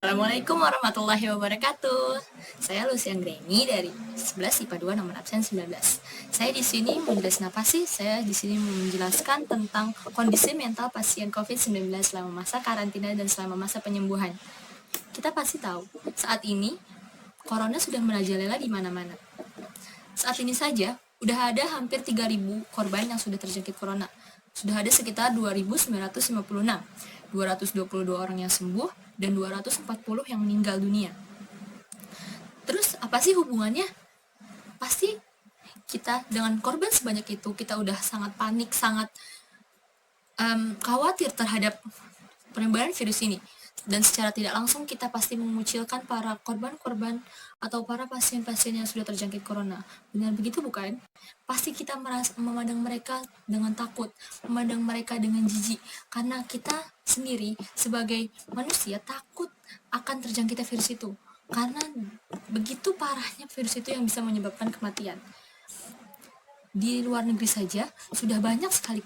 Assalamualaikum warahmatullahi wabarakatuh. Saya Lucian Greni dari 11 IPA 2 nomor absen 19. Saya di sini menjelaskan apa sih? Saya di sini menjelaskan tentang kondisi mental pasien COVID-19 selama masa karantina dan selama masa penyembuhan. Kita pasti tahu, saat ini corona sudah merajalela di mana-mana. Saat ini saja, udah ada hampir 3.000 korban yang sudah terjangkit corona. Sudah ada sekitar 2.956, 222 orang yang sembuh, dan 240 yang meninggal dunia. Terus apa sih hubungannya? Pasti kita dengan korban sebanyak itu, kita udah sangat panik, sangat khawatir terhadap penyebaran virus ini. Dan secara tidak langsung kita pasti mengucilkan para korban-korban atau para pasien-pasien yang sudah terjangkit corona. Benar begitu bukan? Pasti kita memandang mereka dengan takut, memandang mereka dengan jijik, karena kita sendiri sebagai manusia takut akan terjangkitnya virus itu. Karena begitu parahnya virus itu yang bisa menyebabkan kematian. Di luar negeri saja sudah banyak sekali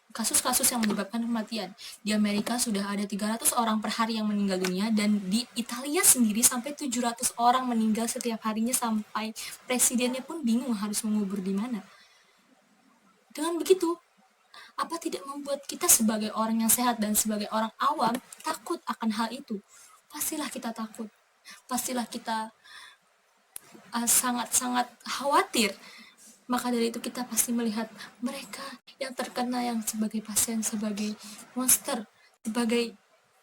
kasus-kasus yang menyebabkan kematian. Di Amerika sudah ada 300 orang per hari yang meninggal dunia, dan di Italia sendiri sampai 700 orang meninggal setiap harinya, sampai presidennya pun bingung harus mengubur di mana. Dengan begitu, apa tidak membuat kita sebagai orang yang sehat dan sebagai orang awam takut akan hal itu? Pastilah kita takut. Pastilah kita sangat-sangat khawatir. Maka dari itu kita pasti melihat mereka yang terkena yang sebagai pasien, sebagai monster, sebagai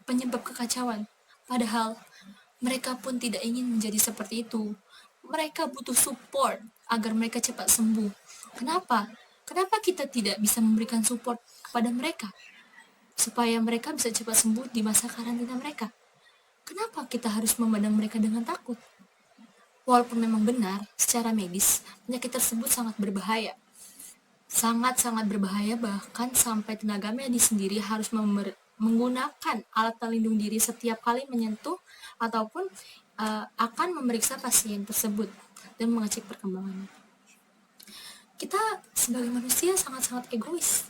penyebab kekacauan. Padahal mereka pun tidak ingin menjadi seperti itu. Mereka butuh support agar mereka cepat sembuh. Kenapa? Kenapa kita tidak bisa memberikan support kepada mereka supaya mereka bisa cepat sembuh di masa karantina mereka? Kenapa kita harus memandang mereka dengan takut? Walaupun memang benar, secara medis, penyakit tersebut sangat berbahaya. Sangat-sangat berbahaya, bahkan sampai tenaga medis sendiri harus menggunakan alat pelindung diri setiap kali menyentuh ataupun akan memeriksa pasien tersebut dan mengecek perkembangannya. Kita sebagai manusia sangat-sangat egois.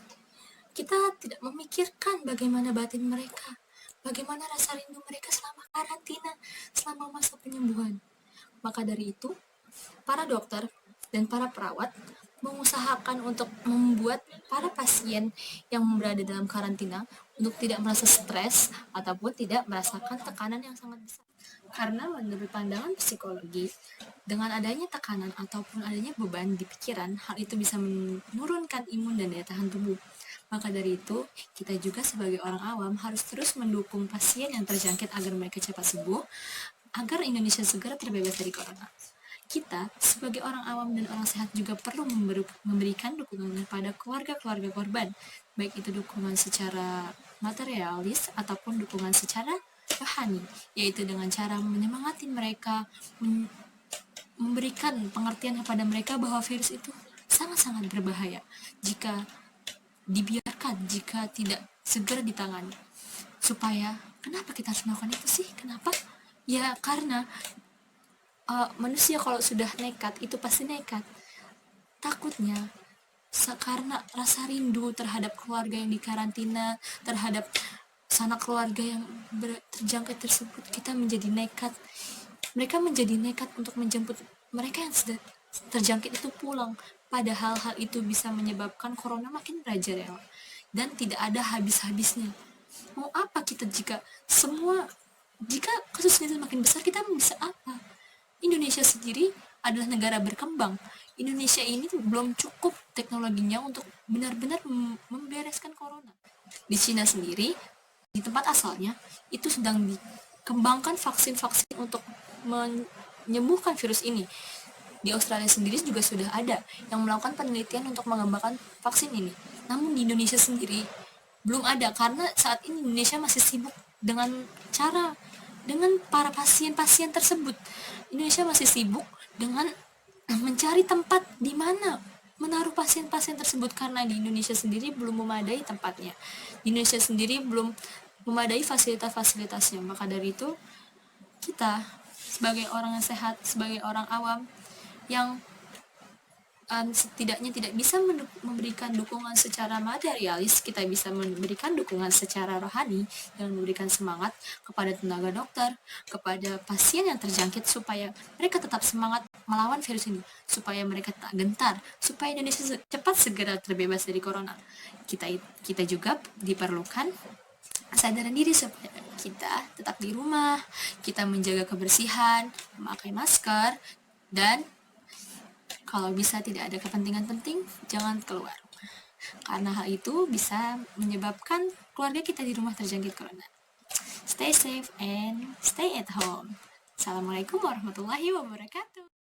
Kita tidak memikirkan bagaimana batin mereka, bagaimana rasa rindu mereka selama karantina, selama masa penyembuhan. Maka dari itu, para dokter dan para perawat mengusahakan untuk membuat para pasien yang berada dalam karantina untuk tidak merasa stres ataupun tidak merasakan tekanan yang sangat besar. Karena menurut pandangan psikologi, dengan adanya tekanan ataupun adanya beban di pikiran, hal itu bisa menurunkan imun dan daya tahan tubuh. Maka dari itu, kita juga sebagai orang awam harus terus mendukung pasien yang terjangkit agar mereka cepat sembuh, agar Indonesia segera terbebas dari corona. Kita, sebagai orang awam dan orang sehat, juga perlu memberikan dukungan kepada keluarga-keluarga korban, baik itu dukungan secara materialis ataupun dukungan secara rohani, yaitu dengan cara menyemangati mereka, memberikan pengertian kepada mereka bahwa virus itu sangat-sangat berbahaya jika dibiarkan, jika tidak segera ditangani. Supaya, kenapa kita harus melakukan itu sih? Kenapa? Ya karena manusia kalau sudah nekat itu pasti nekat. Takutnya karena rasa rindu terhadap keluarga yang dikarantina, terhadap sanak keluarga yang terjangkit tersebut, kita menjadi nekat. Mereka menjadi nekat untuk menjemput mereka yang sudah terjangkit itu pulang. Padahal hal itu bisa menyebabkan corona makin merajalela dan tidak ada habis-habisnya. Mau apa kita jika kasus ini semakin besar, kita bisa apa? Indonesia sendiri adalah negara berkembang. Indonesia ini belum cukup teknologinya untuk benar-benar membereskan corona. Di Cina sendiri, di tempat asalnya, itu sedang dikembangkan vaksin-vaksin untuk menyembuhkan virus ini. Di Australia sendiri juga sudah ada yang melakukan penelitian untuk mengembangkan vaksin ini. Namun di Indonesia sendiri belum ada, karena saat ini Indonesia masih sibuk dengan para pasien-pasien tersebut. Indonesia masih sibuk dengan mencari tempat di mana menaruh pasien-pasien tersebut, karena di Indonesia sendiri belum memadai tempatnya. Di Indonesia sendiri belum memadai fasilitas-fasilitasnya. Maka dari itu, kita sebagai orang yang sehat, sebagai orang awam yang setidaknya tidak bisa memberikan dukungan secara materialis, kita bisa memberikan dukungan secara rohani dan memberikan semangat kepada tenaga dokter, kepada pasien yang terjangkit supaya mereka tetap semangat melawan virus ini, supaya mereka tak gentar, supaya Indonesia cepat segera terbebas dari corona. Kita juga diperlukan kesadaran diri supaya kita tetap di rumah, kita menjaga kebersihan, memakai masker, dan kalau bisa tidak ada kepentingan penting, jangan keluar. Karena hal itu bisa menyebabkan keluarga kita di rumah terjangkit corona. Stay safe and stay at home. Assalamualaikum warahmatullahi wabarakatuh.